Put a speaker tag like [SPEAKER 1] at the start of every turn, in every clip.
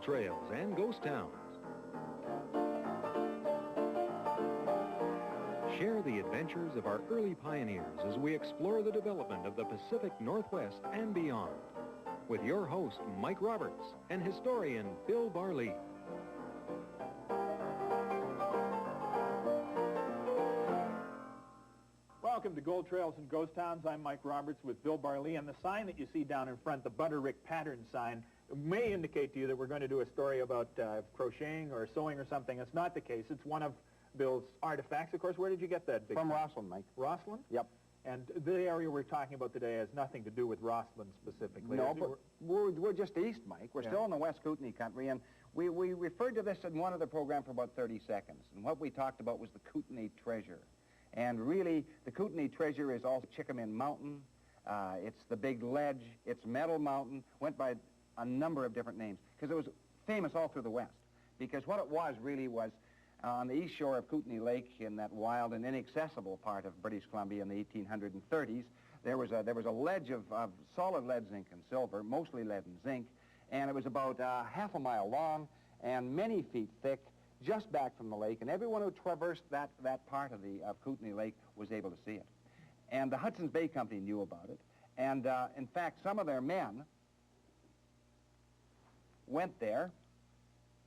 [SPEAKER 1] gold trails and ghost towns. Share the adventures of our early pioneers as we explore the development of the Pacific Northwest and beyond. With your host, Mike Roberts, and historian Bill Barlee.
[SPEAKER 2] Welcome to Gold Trails and Ghost Towns. I'm Mike Roberts with Bill Barlee, and the sign that you see down in front, the Butterick pattern sign, may indicate to you that we're going to do a story about crocheting or sewing or something. It's not the case. It's one of Bill's artifacts. Of course, where did you get that big
[SPEAKER 3] From
[SPEAKER 2] sign?
[SPEAKER 3] Roslyn, Mike.
[SPEAKER 2] Roslyn?
[SPEAKER 3] Yep.
[SPEAKER 2] And the area we're talking about today has nothing to do with Roslyn specifically.
[SPEAKER 3] No, but we're just east, Mike. We're still in the West Kootenai country, and we referred to this in one other program for about 30 seconds. And what we talked about was the Kootenai treasure. And really, the Kootenai treasure is also Chickamin Mountain. It's the Big Ledge. It's Metal Mountain. Went by a number of different names because it was famous all through the West. Because what it was really was on the east shore of Kootenai Lake in that wild and inaccessible part of British Columbia in the 1830s, there was a ledge of solid lead, zinc, and silver, mostly lead and zinc, and it was about half a mile long and many feet thick, just back from the lake, and everyone who traversed that part of Kootenai Lake was able to see it. And the Hudson's Bay Company knew about it, and in fact, some of their men went there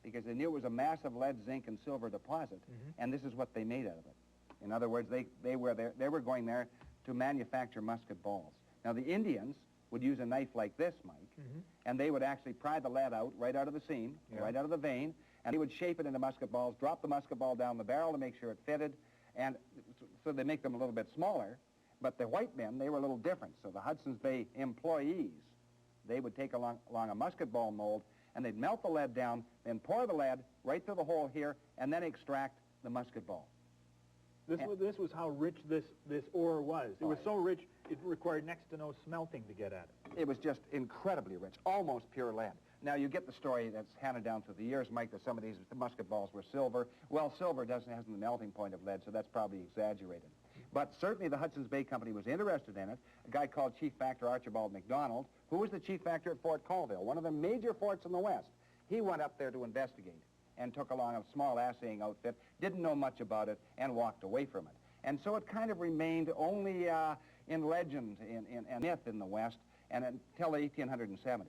[SPEAKER 3] because they knew it was a massive lead, zinc, and silver deposit, and this is what they made out of it. In other words, they were going there to manufacture musket balls. Now, the Indians would use a knife like this, Mike, and they would actually pry the lead out, right out of the seam, right out of the vein, and they would shape it into musket balls, drop the musket ball down the barrel to make sure it fitted, and so they make them a little bit smaller. But the white men, they were a little different. So the Hudson's Bay employees, they would take along a musket ball mold, and they'd melt the lead down, then pour the lead right through the hole here, and then extract the musket ball.
[SPEAKER 2] This was how rich this ore was. It was so rich, it required next to no smelting to get at it.
[SPEAKER 3] It was just incredibly rich, almost pure lead. Now, you get the story that's handed down through the years, Mike, that some of these musket balls were silver. Well, silver hasn't the melting point of lead, so that's probably exaggerated. But certainly the Hudson's Bay Company was interested in it. A guy called Chief Factor Archibald McDonald, who was the chief factor at Fort Colville, one of the major forts in the West. He went up there to investigate and took along a small assaying outfit, didn't know much about it, and walked away from it. And so it kind of remained only in legend and myth in the West and until the 1870s.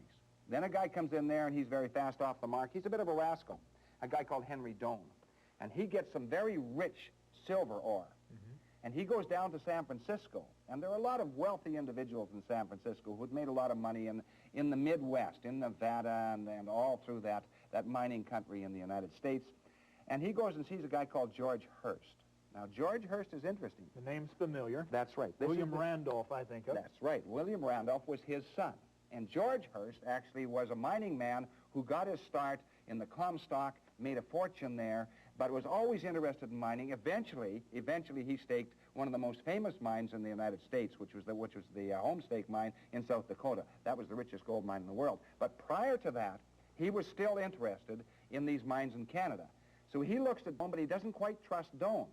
[SPEAKER 3] Then a guy comes in there, and he's very fast off the mark. He's a bit of a rascal, a guy called Henry Doane. And he gets some very rich silver ore. And he goes down to San Francisco. And there are a lot of wealthy individuals in San Francisco who'd made a lot of money in the Midwest, in Nevada, and all through that mining country in the United States. And he goes and sees a guy called George Hearst. Now, George Hearst is interesting.
[SPEAKER 2] The name's familiar.
[SPEAKER 3] That's right.
[SPEAKER 2] William Randolph, I think of.
[SPEAKER 3] That's right. William Randolph was his son. And George Hearst actually was a mining man who got his start in the Comstock, made a fortune there, but was always interested in mining. Eventually he staked one of the most famous mines in the United States, which was the Homestake mine in South Dakota. That was the richest gold mine in the world. But prior to that, he was still interested in these mines in Canada. So he looks at Doane, but he doesn't quite trust Doane.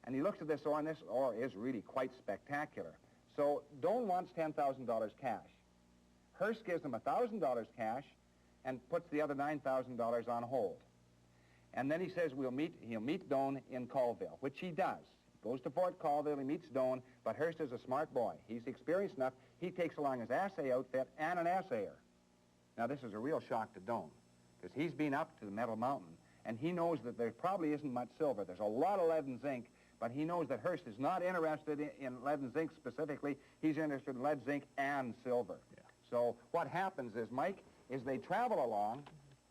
[SPEAKER 3] And he looks at this ore, and this ore is really quite spectacular. So Doane wants $10,000 cash. Hearst gives him $1,000 cash and puts the other $9,000 on hold. And then he says he'll meet Doane in Colville, which he does. He goes to Fort Colville, he meets Doane, but Hearst is a smart boy. He's experienced enough. He takes along his assay outfit and an assayer. Now, this is a real shock to Doane, because he's been up to the Metal Mountain, and he knows that there probably isn't much silver. There's a lot of lead and zinc, but he knows that Hearst is not interested in lead and zinc specifically. He's interested in lead, zinc, and silver. Yeah. So what happens is, Mike, is they travel along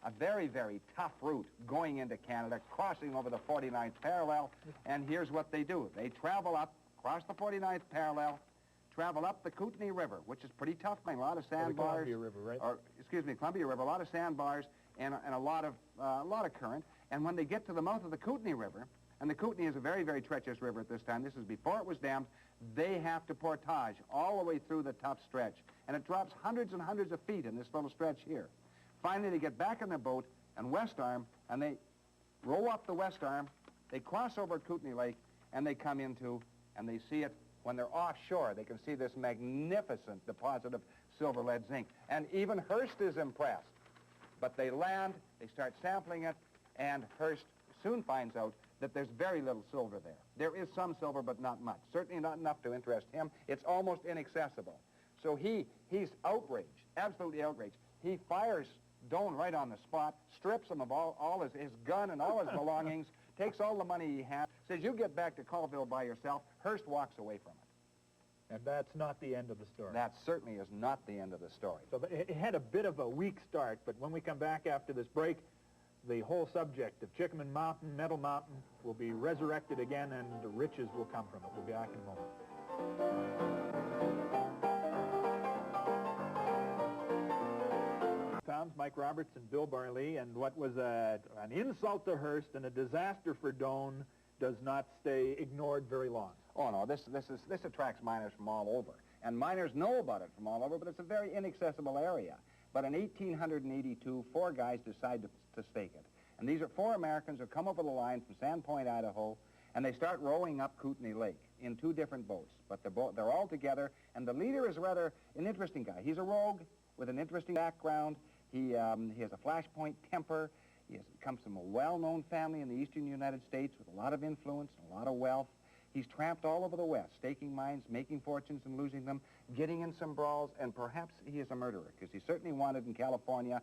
[SPEAKER 3] a very, very tough route going into Canada, crossing over the 49th parallel, and here's what they do. They travel up, cross the 49th parallel, travel up the Kootenai River, which is pretty tough, a lot of sandbars.
[SPEAKER 2] Columbia River, right?
[SPEAKER 3] Or, excuse me, Columbia River, a lot of sandbars and a lot of current. And when they get to the mouth of the Kootenai River, and the Kootenai is a very, very treacherous river at this time. This is before it was dammed. They have to portage all the way through the tough stretch. And it drops hundreds and hundreds of feet in this little stretch here. Finally, they get back in their boat and West Arm, and they row up the West Arm. They cross over at Kootenai Lake, and they come into, and they see it when they're offshore. They can see this magnificent deposit of silver, lead, zinc. And even Hearst is impressed. But they land, they start sampling it, and Hearst soon finds out that there's very little silver there. There is some silver, but not much. Certainly not enough to interest him. It's almost inaccessible. So he's outraged, absolutely outraged. He fires Doane right on the spot, strips him of all his gun and all his belongings, takes all the money he had, says, you get back to Colville by yourself. Hearst walks away from it.
[SPEAKER 2] And that's not the end of the story.
[SPEAKER 3] That certainly is not the end of the story.
[SPEAKER 2] So it had a bit of a weak start, but when we come back after this break, the whole subject of Chickaman Mountain, Metal Mountain, will be resurrected again, and the riches will come from it. We'll be back in a moment. Mike Roberts and Bill Barlee, and what was an insult to Hearst and a disaster for Doane does not stay ignored very long.
[SPEAKER 3] Oh, no, this attracts miners from all over. And miners know about it from all over, but it's a very inaccessible area. But in 1882, 4 guys decide to stake it. And these are 4 Americans who come over the line from Sandpoint, Idaho, and they start rowing up Kootenai Lake in 2 different boats. But they're all together, and the leader is rather an interesting guy. He's a rogue with an interesting background. He has a flashpoint temper. He comes from a well-known family in the eastern United States with a lot of influence and a lot of wealth. He's tramped all over the West, staking mines, making fortunes and losing them, getting in some brawls, and perhaps he is a murderer, because he's certainly wanted in California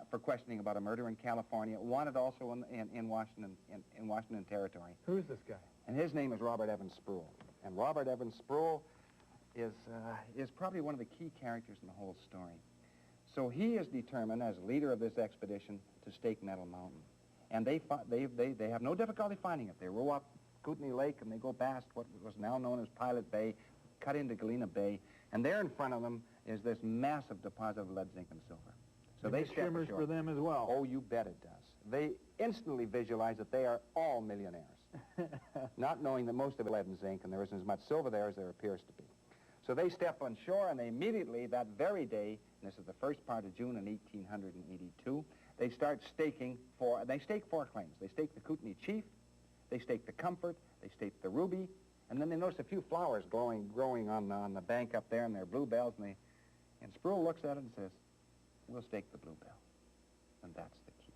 [SPEAKER 3] for questioning about a murder in California, wanted also in Washington Territory.
[SPEAKER 2] Who's this guy?
[SPEAKER 3] And his name is Robert Evans Sproul. And Robert Evans Sproul is probably one of the key characters in the whole story. So he is determined, as leader of this expedition, to stake Metal Mountain. And they have no difficulty finding it. They row up Kootenai Lake, and they go past what was now known as Pilot Bay, cut into Galena Bay, and there in front of them is this massive deposit of lead, zinc, and silver. So they step
[SPEAKER 2] shimmers
[SPEAKER 3] ashore.
[SPEAKER 2] for them as well.
[SPEAKER 3] Oh, you bet it does. They instantly visualize that they are all millionaires, not knowing that most of it is lead and zinc, and there isn't as much silver there as there appears to be. So they step on shore, and they immediately, that very day, and this is the first part of June in 1882, they start staking they stake 4 claims. They stake the Kootenai Chief, they stake the Comfort, they stake the Ruby, and then they notice a few flowers growing on the bank up there, and they're bluebells, and Sproul looks at it and says, we'll stake the Bluebell. And that's the key,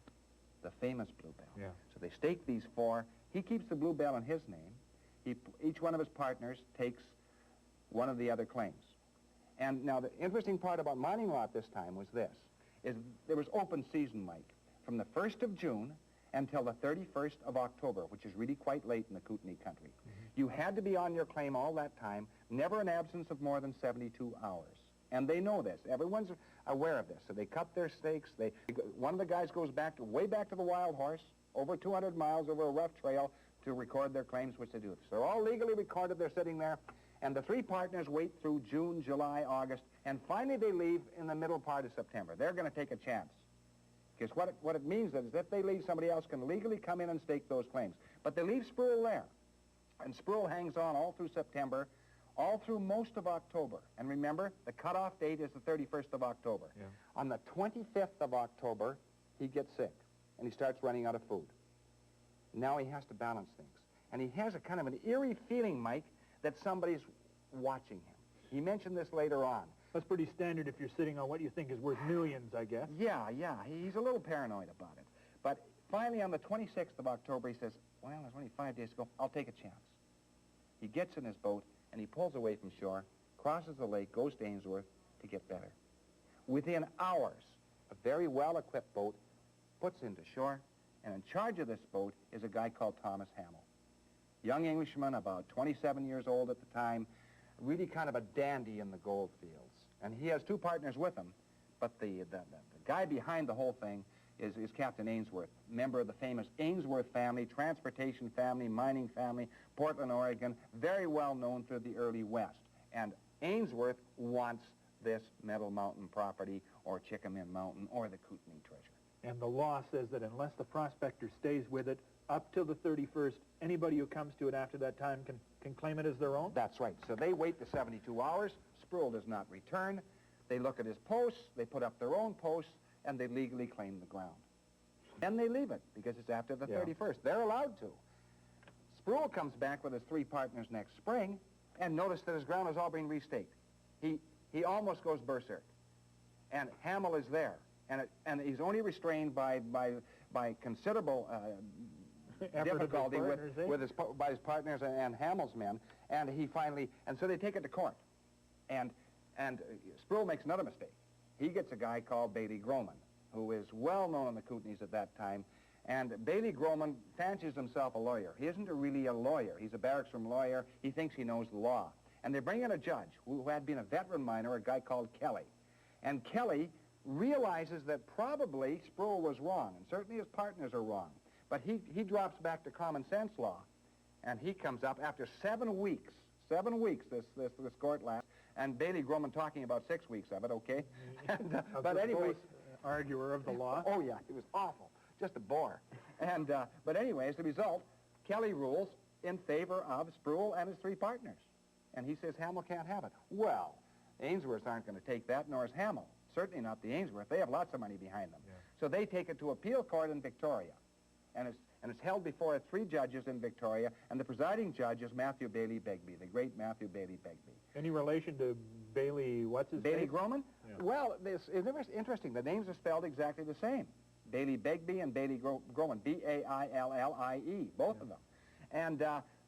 [SPEAKER 3] the famous Bluebell.
[SPEAKER 2] Yeah.
[SPEAKER 3] So they stake these 4. He keeps the Bluebell in his name. Each one of his partners takes one of the other claims. And now the interesting part about mining law at this time was this, is there was open season, Mike, from the 1st of June until the 31st of October, which is really quite late in the Kootenai country. Mm-hmm. You had to be on your claim all that time, never an absence of more than 72 hours. And they know this. Everyone's aware of this. So they cut their stakes. One of the guys goes way back to the Wild Horse, over 200 miles over a rough trail to record their claims, which they do. So they're all legally recorded. They're sitting there. And the 3 partners wait through June, July, August, and finally they leave in the middle part of September. They're going to take a chance. Because what it means is if they leave, somebody else can legally come in and stake those claims. But they leave Sproul there. And Sproul hangs on all through September, all through most of October. And remember, the cutoff date is the 31st of October. Yeah. On the 25th of October, he gets sick, and he starts running out of food. Now he has to balance things. And he has a kind of an eerie feeling, Mike, that somebody's watching him. He mentioned this later on.
[SPEAKER 2] That's pretty standard if you're sitting on what you think is worth millions, I guess.
[SPEAKER 3] Yeah. He's a little paranoid about it. But finally, on the 26th of October, he says, well, there's only 5 days to go. I'll take a chance. He gets in his boat, and he pulls away from shore, crosses the lake, goes to Ainsworth to get better. Within hours, a very well-equipped boat puts into shore, and in charge of this boat is a guy called Thomas Hamill. Young Englishman, about 27 years old at the time, really kind of a dandy in the gold fields. And he has 2 partners with him, but the guy behind the whole thing is Captain Ainsworth, member of the famous Ainsworth family, transportation family, mining family, Portland, Oregon, very well known through the early West. And Ainsworth wants this Metal Mountain property, or Chickaman Mountain, or the Kootenai treasure.
[SPEAKER 2] And the law says that unless the prospector stays with it up till the 31st, anybody who comes to it after that time can claim it as their own?
[SPEAKER 3] That's right. So they wait the 72 hours. Sproul does not return. They look at his posts, they put up their own posts, and they legally claim the ground. Then they leave it, because it's after the 31st. They're allowed to. Sproul comes back with his 3 partners next spring, and notice that his ground has all been restaked. He almost goes berserk. And Hamill is there. and he's only restrained by considerable difficulty by his partners and Hamill's men, and so they take it to court, and Sproul makes another mistake. He gets a guy called Bailey Groman, who is well known in the Kootenays at that time, and Bailey Groman fancies himself a lawyer. He isn't really a lawyer. He's a barracks room lawyer. He thinks he knows the law. And they bring in a judge who had been a veteran miner, a guy called Kelly. And Kelly realizes that probably Sproul was wrong, and certainly his partners are wrong. But he drops back to common sense law, and he comes up after 7 weeks. 7 weeks this court lasts, and Bailey Groman talking about 6 weeks of it, okay? And, but anyway...
[SPEAKER 2] Arguer of the law.
[SPEAKER 3] Oh, yeah, it was awful. Just a bore. And, but anyway, as a result, Kelly rules in favor of Sproul and his 3 partners. And he says Hamill can't have it. Well, Ainsworths aren't going to take that, nor is Hamill. Certainly not the Ainsworth. They have lots of money behind them. Yeah. So they take it to appeal court in Victoria. And it's held before 3 judges in Victoria, and the presiding judge is Matthew Bailey Begbie, the great Matthew Bailey Begbie.
[SPEAKER 2] Any relation to Bailey, what's his name?
[SPEAKER 3] Bailey Groman? Yeah. Well, it's interesting. The names are spelled exactly the same. Bailey Begbie and Bailey Groman, B-A-I-L-L-I-E, both of them. And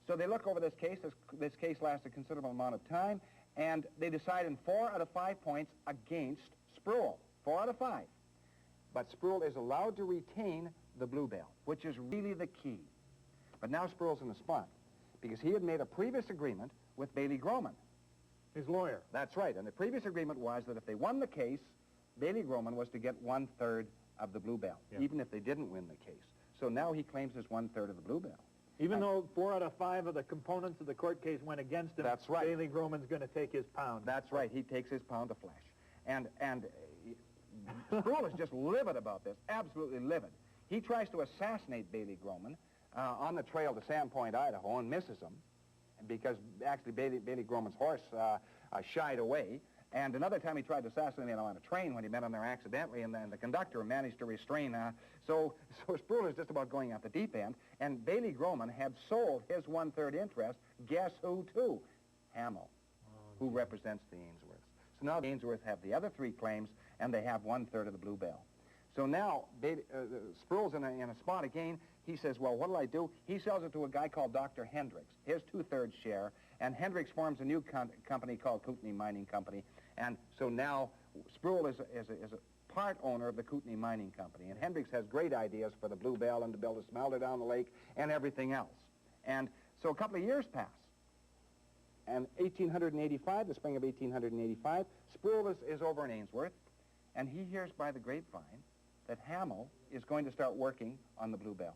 [SPEAKER 3] so they look over this case. This case lasts a considerable amount of time, and they decide in 4 out of 5 points against Sproul. 4 out of 5. But Sproul is allowed to retain the Bluebell, which is really the key. But now Sproul's in a spot, because he had made a previous agreement with Bailey Groman.
[SPEAKER 2] His lawyer.
[SPEAKER 3] That's right, and the previous agreement was that if they won the case, Bailey Groman was to get 1/3 of the Bluebell, even if they didn't win the case. So now he claims his 1/3 of the Bluebell.
[SPEAKER 2] Even though 4 out of 5 of the components of the court case went against him,
[SPEAKER 3] that's right.
[SPEAKER 2] Bailey Groman's going to take his pound.
[SPEAKER 3] That's right, he takes his pound of flesh. And Sproul is just livid about this, absolutely livid. He tries to assassinate Bailey Groman on the trail to Sandpoint, Idaho, and misses him, because actually Bailey Groman's horse shied away. And another time he tried to assassinate him on a train when he met him there accidentally, and then the conductor managed to restrain. So Sproul is just about going out the deep end, and Bailey Groman had sold his 1/3 interest. Guess who to? Hamill, who represents the Ainsworths. So now the Ainsworths have the other 3 claims, and they have 1/3 of the Bluebell. So now Sproul's in a spot again. He says, well, what'll I do? He sells it to a guy called Dr. Hendricks, his 2/3 share, and Hendricks forms a new company called Kootenai Mining Company. And so now Sproul is a part owner of the Kootenai Mining Company, and Hendricks has great ideas for the Bluebell and to build a smelter down the lake and everything else. And so a couple of years pass. And 1885, the spring of 1885, Sproul is over in Ainsworth, and he hears by the grapevine that Hamill is going to start working on the Bluebell.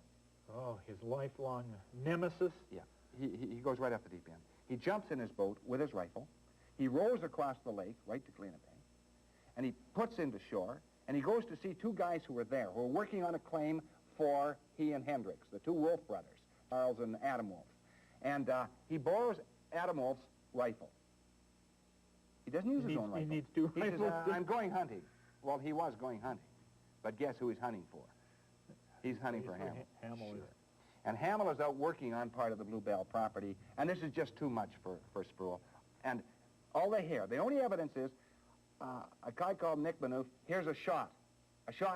[SPEAKER 2] Oh, his lifelong nemesis?
[SPEAKER 3] Yeah, he goes right off the deep end. He jumps in his boat with his rifle. He rows across the lake, right to Galena Bay, and he puts into shore, and he goes to see 2 guys who were there, who were working on a claim for he and Hendricks, the 2 Wolf brothers, Charles and Adam Wolf. And he borrows Adam Wolf's rifle. He doesn't use his own rifle.
[SPEAKER 2] He needs 2
[SPEAKER 3] He
[SPEAKER 2] rifles.
[SPEAKER 3] says, I'm going hunting. Well, he was going hunting. But guess who he's hunting for? He's hunting for Hamill.
[SPEAKER 2] Hamill is.
[SPEAKER 3] And Hamill is out working on part of the Bluebell property, and this is just too much for Sproul. And all they hear, the only evidence is a guy called Nick Benouf hears a shot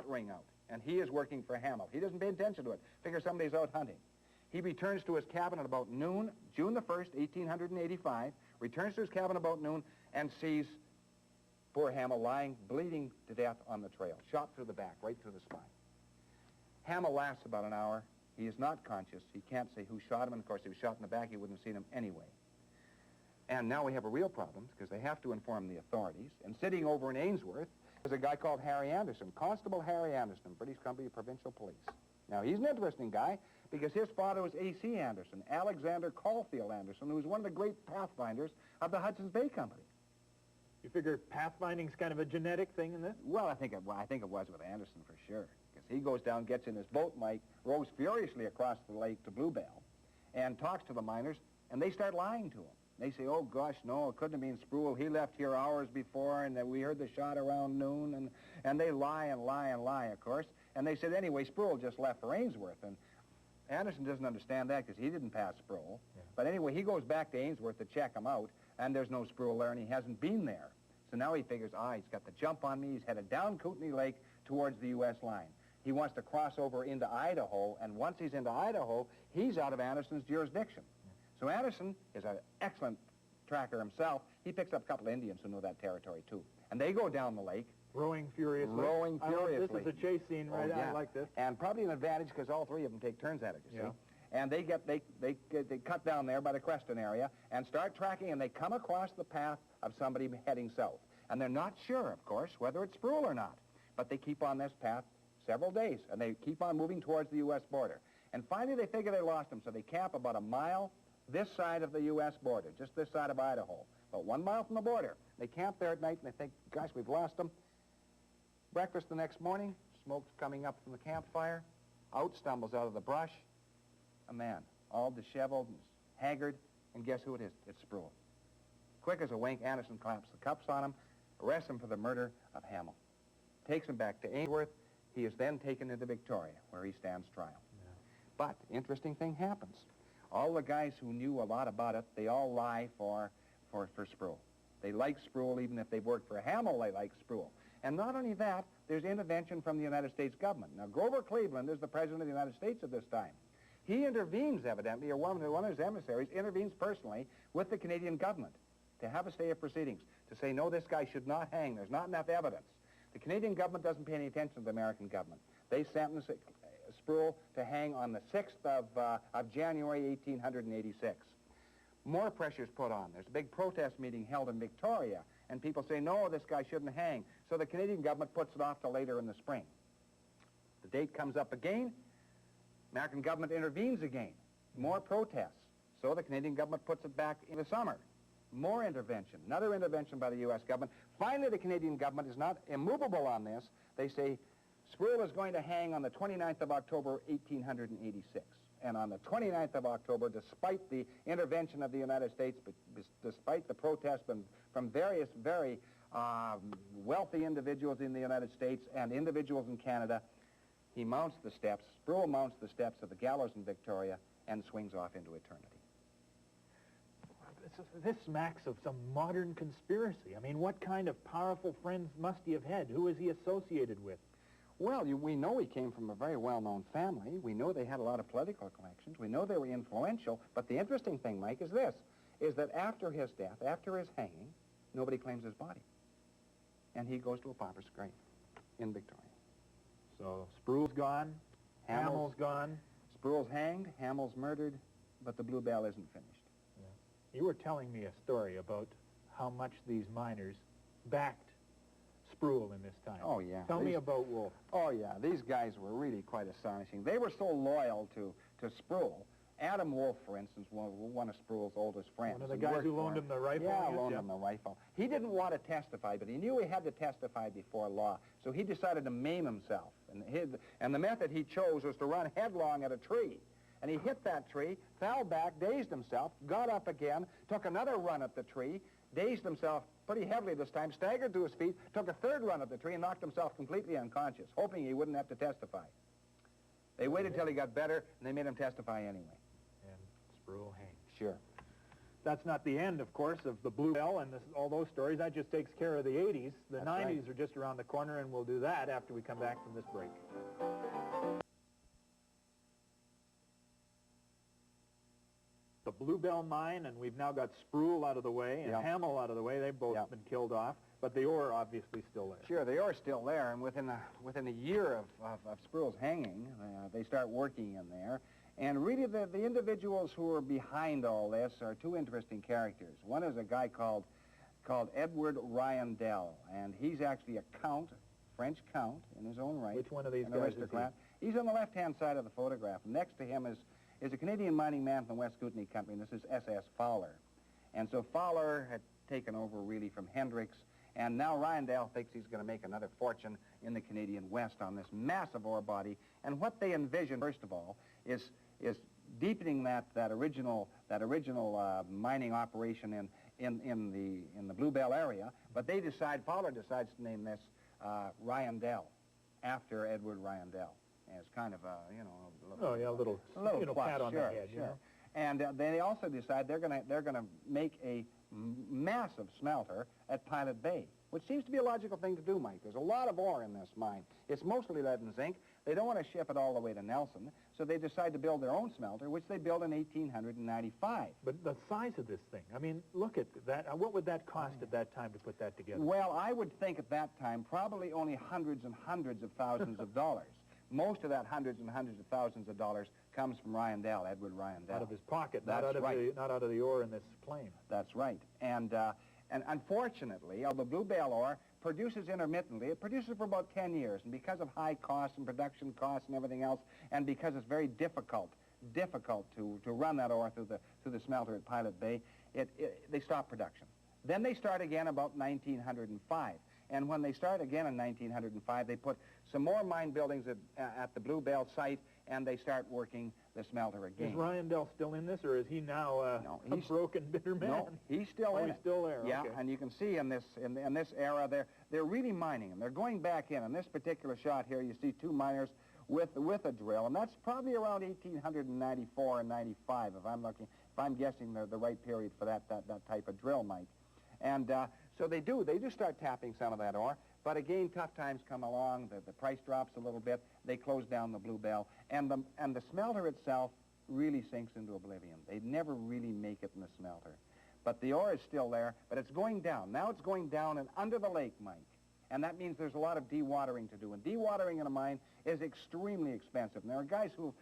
[SPEAKER 3] ring out, and he is working for Hamill. He doesn't pay attention to it. Figures somebody's out hunting. He returns to his cabin at about noon, June the 1st, 1885, returns to his cabin about noon and sees poor Hamill lying, bleeding to death on the trail, shot through the back, right through the spine. Hamill lasts about an hour. He is not conscious. He can't say who shot him, and of course, if he was shot in the back, he wouldn't have seen him anyway. And now we have a real problem, because they have to inform the authorities. And sitting over in Ainsworth is a guy called Harry Anderson, Constable Harry Anderson, British Columbia Provincial Police. Now, he's an interesting guy, because his father was A.C. Anderson, Alexander Caulfield Anderson, who was one of the great pathfinders of the Hudson's Bay Company.
[SPEAKER 2] You figure pathfinding's kind of a genetic thing in this?
[SPEAKER 3] Well, I think it was with Anderson for sure. Because he goes down, gets in his boat, Mike, rows furiously across the lake to Bluebell, and talks to the miners, and they start lying to him. They say, oh, gosh, no, it couldn't have been Sproul. He left here hours before, and we heard the shot around noon, and they lie and lie and lie, of course. And they said, anyway, Sproul just left for Ainsworth, and Anderson doesn't understand that because he didn't pass Sproul. Yeah. But anyway, he goes back to Ainsworth to check him out, and there's no Sproul there, and he hasn't been there. So now he figures, he's got the jump on me. He's headed down Kootenai Lake towards the U.S. line. He wants to cross over into Idaho, and once he's into Idaho, he's out of Anderson's jurisdiction. So Anderson is an excellent tracker himself. He picks up a couple of Indians who know that territory, too. And they go down the lake.
[SPEAKER 2] Rowing furiously.
[SPEAKER 3] Rowing furiously.
[SPEAKER 2] This is a chase scene, right?
[SPEAKER 3] Oh, yeah.
[SPEAKER 2] I like this.
[SPEAKER 3] And probably an advantage because all three of them take turns at it, you see. And they cut down there by the Creston area and start tracking, and they come across the path of somebody heading south. And they're not sure, of course, whether it's Sproul or not. But they keep on this path several days, and they keep on moving towards the U.S. border. And finally, they figure they lost him, so they camp about a mile this side of the U.S. border, just this side of Idaho, about 1 mile from the border. They camp there at night, and they think, gosh, we've lost him. Breakfast the next morning, smoke's coming up from the campfire. Out stumbles out of the brush a man, all disheveled and haggard, and guess who it is? It's Sproul. Quick as a wink, Anderson claps the cuffs on him, arrests him for the murder of Hamill, takes him back to Ainsworth. He is then taken into Victoria, where he stands trial. Yeah. But interesting thing happens. All the guys who knew a lot about it, they all lie for Sproul. They like Sproul, even if they've worked for Hamill, they like Sproul. And not only that, there's intervention from the United States government. Now, Grover Cleveland is the President of the United States at this time. He intervenes, evidently, or one of his emissaries intervenes personally with the Canadian government to have a stay of proceedings, to say, no, this guy should not hang. There's not enough evidence. The Canadian government doesn't pay any attention to the American government. They sentence Sproul to hang on the 6th of January, 1886. More pressure's put on. There's a big protest meeting held in Victoria, and people say, no, this guy shouldn't hang. So the Canadian government puts it off till later in the spring. The date comes up again. American government intervenes again. More protests. So the Canadian government puts it back in the summer. More intervention. Another intervention by the U.S. government. Finally, the Canadian government is not immovable on this. They say Sproul is going to hang on the 29th of October, 1886. And on the 29th of October, despite the intervention of the United States, despite the protest from various very wealthy individuals in the United States and individuals in Canada, he mounts the steps, Sproul mounts the steps of the gallows in Victoria and swings off into eternity.
[SPEAKER 2] This smacks of some modern conspiracy. I mean, what kind of powerful friends must he have had? Who is he associated with?
[SPEAKER 3] Well, we know he came from a very well-known family. We know they had a lot of political connections. We know they were influential. But the interesting thing, Mike, is this, is that after his death, after his hanging, nobody claims his body. And he goes to a pauper's grave in Victoria.
[SPEAKER 2] So Sproul's gone, Hamill's gone.
[SPEAKER 3] Sproul's hanged, Hamill's murdered, but the Bluebell isn't finished.
[SPEAKER 2] Yeah. You were telling me a story about how much these miners backed Sproul in this time.
[SPEAKER 3] Oh, yeah.
[SPEAKER 2] Tell me about Wolf.
[SPEAKER 3] Oh, yeah. These guys were really quite astonishing. They were so loyal to Sproul. Adam Wolf, for instance, one of Sproul's oldest friends.
[SPEAKER 2] One of the guys who loaned him the rifle?
[SPEAKER 3] Yeah, loaned him the rifle. He didn't want to testify, but he knew he had to testify before law, so he decided to maim himself. And the method he chose was to run headlong at a tree. And he hit that tree, fell back, dazed himself, got up again, took another run at the tree, dazed himself pretty heavily this time, staggered to his feet, took a third run at the tree, and knocked himself completely unconscious, hoping he wouldn't have to testify. They waited till he got better, and they made him testify anyway.
[SPEAKER 2] And Sproul hanged.
[SPEAKER 3] Sure.
[SPEAKER 2] That's not the end, of course, of the Bluebell and all those stories. That just takes care of the 80s. The 90s are just around the corner, and we'll do that after we come back from this break. The Bluebell Mine, and we've now got Sproul out of the way and Hamill out of the way. They've both been killed off, but the ore obviously still there.
[SPEAKER 3] Sure, the ore's still there, and within a year of Sproul's hanging, they start working in there. And really, the individuals who are behind all this are two interesting characters. One is a guy called Edward Ryandel, and he's actually a count, French count in his own right.
[SPEAKER 2] Which one of these
[SPEAKER 3] an
[SPEAKER 2] guys
[SPEAKER 3] aristocrat.
[SPEAKER 2] is
[SPEAKER 3] He's on the left-hand side of the photograph. Next to him is a Canadian mining man from the West Kootenai Company. This is S.S. Fowler. And so Fowler had taken over really from Hendricks, and now Ryandel thinks he's going to make another fortune in the Canadian West on this massive ore body. And what they envision, first of all, is deepening that original mining operation in the Bluebell area. But Fowler decides to name this Ryandel, after Edward Ryandel, as kind of a
[SPEAKER 2] little
[SPEAKER 3] plus,
[SPEAKER 2] pat on the head.
[SPEAKER 3] Sure. And they also decide they're going to make a massive smelter at Pilot Bay. which seems to be a logical thing to do, Mike. There's a lot of ore in this mine. It's mostly lead and zinc. They don't want to ship it all the way to Nelson, so they decide to build their own smelter, which they built in 1895.
[SPEAKER 2] But the size of this thing, I mean, look at that. What would that cost at that time to put that together?
[SPEAKER 3] Well, I would think at that time probably only hundreds and hundreds of thousands of dollars. Most of that hundreds and hundreds of thousands of dollars comes from Ryandell, Edward Ryandell.
[SPEAKER 2] Out of his pocket,
[SPEAKER 3] That's right.
[SPEAKER 2] not out of the ore in this claim.
[SPEAKER 3] That's right. And unfortunately, although Bluebell ore produces intermittently, it produces for about 10 years. And because of high costs and production costs and everything else, and because it's very difficult to run that ore through the smelter at Pilot Bay, they stop production. Then they start again about 1905. And when they start again in 1905, they put some more mine buildings at the Bluebell site, and they start working the smelter again.
[SPEAKER 2] Is Ryandell still in this, or is he now a broken, bitter man?
[SPEAKER 3] No, he's still in
[SPEAKER 2] he's
[SPEAKER 3] it.
[SPEAKER 2] Still there.
[SPEAKER 3] Yeah,
[SPEAKER 2] okay.
[SPEAKER 3] and you can see in this era, they're really mining, and they're going back in. In this particular shot here, you see two miners with a drill, and that's probably around 1894 and 95, if I'm guessing the right period for that type of drill, Mike. And so they do start tapping some of that ore, but again, tough times come along, the price drops a little bit, they close down the Bluebell, and the smelter itself really sinks into oblivion. They never really make it in the smelter. But the ore is still there, but it's going down. Now it's going down and under the lake, Mike. And that means there's a lot of dewatering to do. And dewatering in a mine is extremely expensive. And there are guys who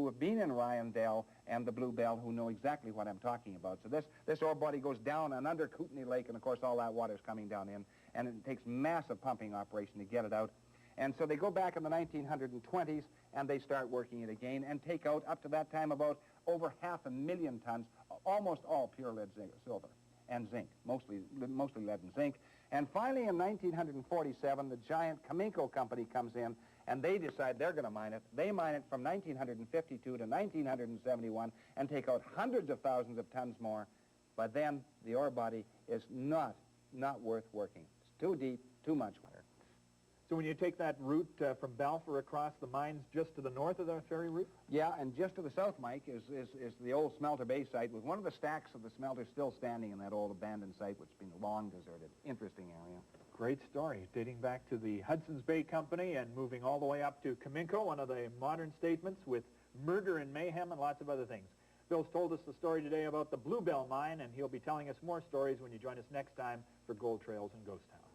[SPEAKER 3] have been in Ryandell and the Bluebell who know exactly what I'm talking about. So this ore body goes down and under Kootenai Lake, and of course all that water's coming down in, and it takes massive pumping operation to get it out. And so they go back in the 1920s, and they start working it again and take out, up to that time, about over 500,000 tons, almost all pure lead, zinc, silver, and zinc, mostly lead and zinc. And finally, in 1947, the giant Cominco company comes in, and they decide they're going to mine it. They mine it from 1952 to 1971 and take out hundreds of thousands of tons more. But then the ore body is not worth working. It's too deep, too much water.
[SPEAKER 2] So when you take that route from Balfour across, the mines just to the north of the ferry route?
[SPEAKER 3] Yeah, and just to the south, Mike, is the old Smelter Bay site with one of the stacks of the smelter still standing in that old abandoned site, which has been long deserted. Interesting area.
[SPEAKER 2] Great story, dating back to the Hudson's Bay Company and moving all the way up to Cominco, one of the modern statements with murder and mayhem and lots of other things. Bill's told us the story today about the Bluebell Mine, and he'll be telling us more stories when you join us next time for Gold Trails and Ghost Towns.